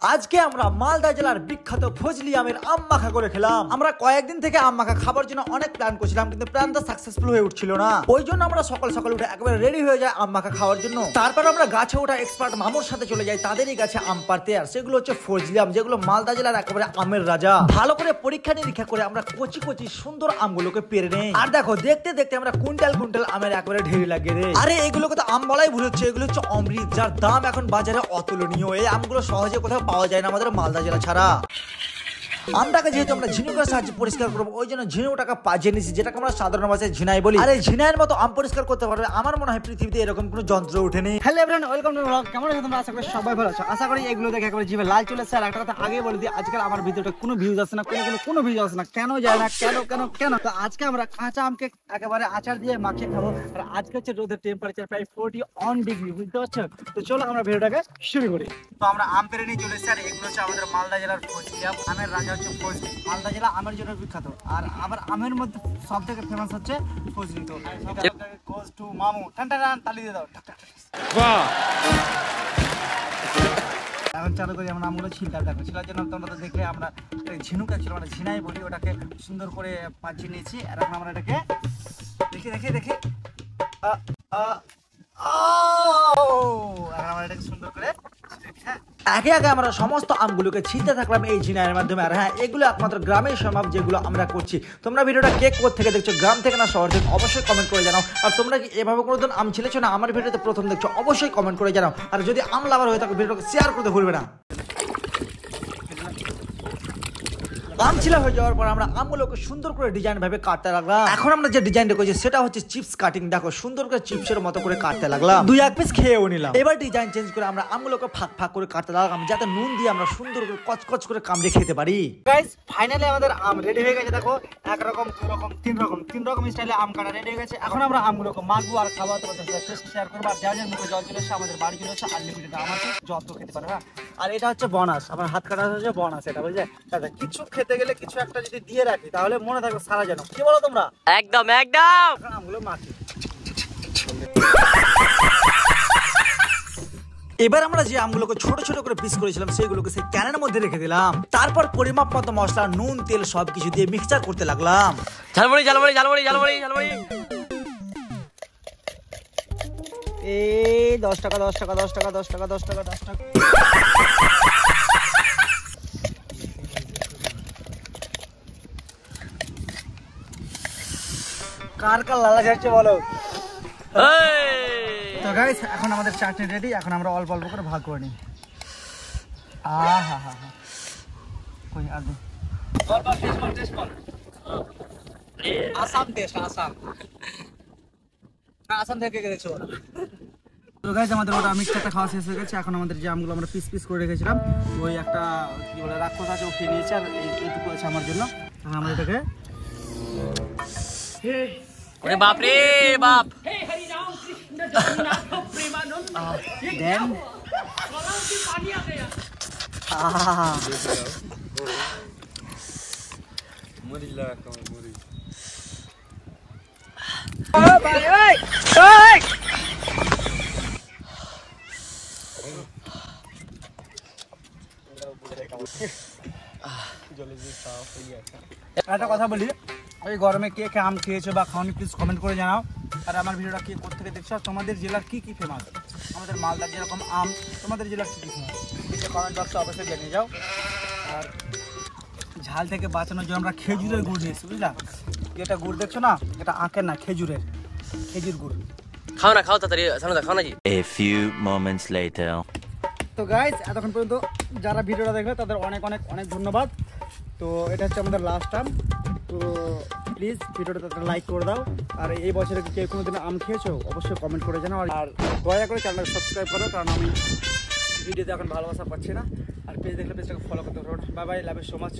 আজকে আমরা মালদা জেলার বিখ্যাত ফজলি আমের আম মাখা করে খেলাম। আমরা কয়েকদিন থেকে আম মাখা খাবার জন্য অনেক প্ল্যান করছিলাম, কিন্তু প্ল্যানটা সাকসেসফুল হয়ে উঠছিল না। ওই জন্য আমরা সকাল সকাল উঠে একেবারে রেডি হয়ে যাই আম মাখা খাওয়ার জন্য। তারপর আমরা গাছে ওঠা এক্সপার্ট মামুর সাথে চলে যাই তাদেরই গাছে আম পাড়তে। আর সেগুলো হচ্ছে ফজলি আম, যেগুলো মালদা জেলার একেবারে আমের রাজা। ভালো করে পরীক্ষা নিরীক্ষা করে আমরা কচি কচি সুন্দর আমগুলোকে পেরে নেই। আর দেখো দেখতে দেখতে আমরা কুইন্টাল কুইন্টাল আমের একেবারে ঢেরি লাগিয়ে রে। আরে এগুলোকে তো আম বলাই ভুল হচ্ছে, এগুলো হচ্ছে অমৃত, যার দাম এখন বাজারে অতুলনীয়। এই আমগুলো সহজে কোথাও পাওয়া যায় না আমাদের মালদা জেলা ছাড়া। আমটাকে যেহেতু আমরা ঝিনুকের সাহায্যে পরিষ্কার করবো, ওই জন্য ঝিনুকটাকে পাজিয়ে নিয়েছি, যেটাকে আমরা সাধারণ ভাষায় ঝিনাই বলি। আর এই ঝিনাইয়ের মতো আম পরিষ্কার করতে পারবে আমার মনে হয় পৃথিবীতে এরকম কোনো যন্ত্র উঠেনি। Hello everyone, welcome to blog. কেমন আছো তোমরা? আশা করি সবাই ভালো আছো। আশা করি এগুলো দেখে একেবারে জিভে লাল চলে আসছে। আর একটা কথা আগে বলে দিই, আজকাল আমার ভিডিওটা কোনো ভিউজ আসে না, কোনো ভিউজ আসে না, কেন যায় না, কেন তো আজকে আমরা কাঁচা আমকে একেবারে আচার দিয়ে মাখিয়ে খাবো। আর আজকে হচ্ছে রোদের টেম্পারেচার প্রায় 41 ডিগ্রি, বুঝতে পারছো? তো চলো আমরা ভিডিওটাকে শুরু করি। তো আমরা আম পেরে নিয়ে চলে এসেছি। আর এগুলো হচ্ছে আমাদের মালদা জেলার ফজলি আম। আমের রাজা হচ্ছে ফজলি। মালদা জেলা আমের জন্য বিখ্যাত। আর আবার আমের মধ্যে সব থেকে ফেমাস হচ্ছে ফজলি। তো গোজ টু মামু। টান তালি দিয়ে দাও। বাহ! এখন চালু করি আমরা আমগুলো ছিলটা। দেখো ছিলার জন্য তোমরা তো দেখলে আমরা ঝিনুক ছিল, মানে ঝিনাই বলি, ওটাকে সুন্দর করে পাঁচিয়ে নিয়েছি। আর এখন আমরা এটাকে দেখি এখন আমরা এটাকে সুন্দর করে একে একে আমরা সমস্ত আমগুলোকে ছিলতে থাকলাম এই ঝিনাইয়ের মাধ্যমে। আর হ্যাঁ, এগুলো একমাত্র গ্রামের সম্ভব যেগুলো আমরা করছি। তোমরা ভিডিওটা কে কোথা থেকে দেখছো, গ্রাম থেকে না শহর থেকে, অবশ্যই কমেন্ট করে জানাও। আর তোমরা কি এভাবে কোনোদিন আম ছিলেছো না আমার ভিডিওতে প্রথম দেখছো, অবশ্যই কমেন্ট করে জানাও। আর যদি আম লাভার হয়ে থাকে ভিডিওটাকে শেয়ার করতে ভুলবে না। আম ছিলা হয়ে যাওয়ার পর আমরা আমগুলোকে সুন্দর করে ডিজাইন ভাবে কাটতে লাগলাম। এখন আমরা যে ডিজাইনটা করেছি সেটা হচ্ছে চিপস কাটিং। দেখো সুন্দর করে চিপসের মতো করে কাটতে লাগলাম, 2-1 পিস খেয়েও নিলাম। এবার ডিজাইন চেঞ্জ করে আমরা আমগুলোকে ফাঁক করে কাটতে লাগলাম, যাতে নুন দিয়ে আমরা সুন্দর করে কচকচ করে কামড়ে খেতে পারি। গাইস ফাইনালি আমাদের আম রেডি হয়ে গেছে। দেখো একরকম, দুরকম, তিন রকম স্টাইলে আম কাটা রেডি হয়ে গেছে। এখন আমরা আমগুলোকে মাখবো আর খাবো, তোমাদের সাথে টেস্ট শেয়ার করবো। আর যার মুখে জল চলে এসেছে, আমাদের বাড়ি চলে এসেছে আনলিমিটেড আম আছে, যত খেতে পারবে। আর এটা হচ্ছে বনাস, আমার হাত কাটা হচ্ছে বনাস। এটা বুঝলে দাদা, কিছু খেতে গেলে কিছু একটা যদি দিয়ে রাখি তাহলে মনে থাকবে সারা যেন। কি বলো তোমরা? একদম আমগুলো মাখি। এবার আমরা যে আমগুলোকে ছোট ছোট করে পিস করেছিলাম সেইগুলোকে সেই ক্যানের মধ্যে রেখে দিলাম। তারপর পরিমাপ মতো মশলা, নুন, তেল সবকিছু দিয়ে মিক্সচার করতে লাগলাম। ঝালমুড়ি এই 10 টাকা। কার লালা যাচ্ছে বলো? তো গাইস এখন আমাদের চাটনি রেডি। এখন আমরা অল্প অল্প করে ভাগ করে নিই। কই আদু আসাম থেকে দেখছো। তো গাইস আমাদের ওটা মিক্সচারটা খাওয়া শেষ হয়ে গেছে। এখন আমাদের যে আমগুলো আমরা পিস করে রেখেছিলাম, ওই একটা কি বলে রাক্ষস আছে, ও খেয়ে নিয়েছে। আর এইটুকু আছে আমার জন্য। আমরা এটাকে ওরে বাপ রে বাপ। দেন একটা কথা বলি, এই গরমে কে কে আম খেয়েছো বা খাওনি প্লিজ কমেন্ট করে জানাও। আর আমার ভিডিওটা কে কোথা থেকে দেখছো, তোমাদের জেলার কি ফেমাস? আমাদের মালদার যেরকম আম, তোমাদের জেলার কি ফেমাস কমেন্ট বক্সে অবশ্যই জানিয়ে যাও। আর ঝাল থেকে বাঁচানোর জন্য আমরা খেজুরের গুড় নিয়েছি, বুঝলা? যেটা গুড় দেখছো না, এটা আখের না, খেজুর গুড়। খাও তাড়াতাড়ি, খাও না জি। A few moments later. তো গাইস এতক্ষণ পর্যন্ত যারা ভিডিওটা দেখবে তাদের অনেক ধন্যবাদ। তো এটা হচ্ছে আমাদের লাস্ট আম। তো প্লিজ ভিডিওটা লাইক করে দাও। আর এই বছরে কেউ কোনোদিন আম খেয়েছো অবশ্যই কমেন্ট করে জানাও। আর দয়া করে চ্যানেলটা সাবস্ক্রাইব করো, কারণ আমি ভিডিওতে এখন ভালোবাসা পাচ্ছি না। আর পেজ দেখলে পেজটাকে ফলো করতে পারো। Bye bye, love you so much.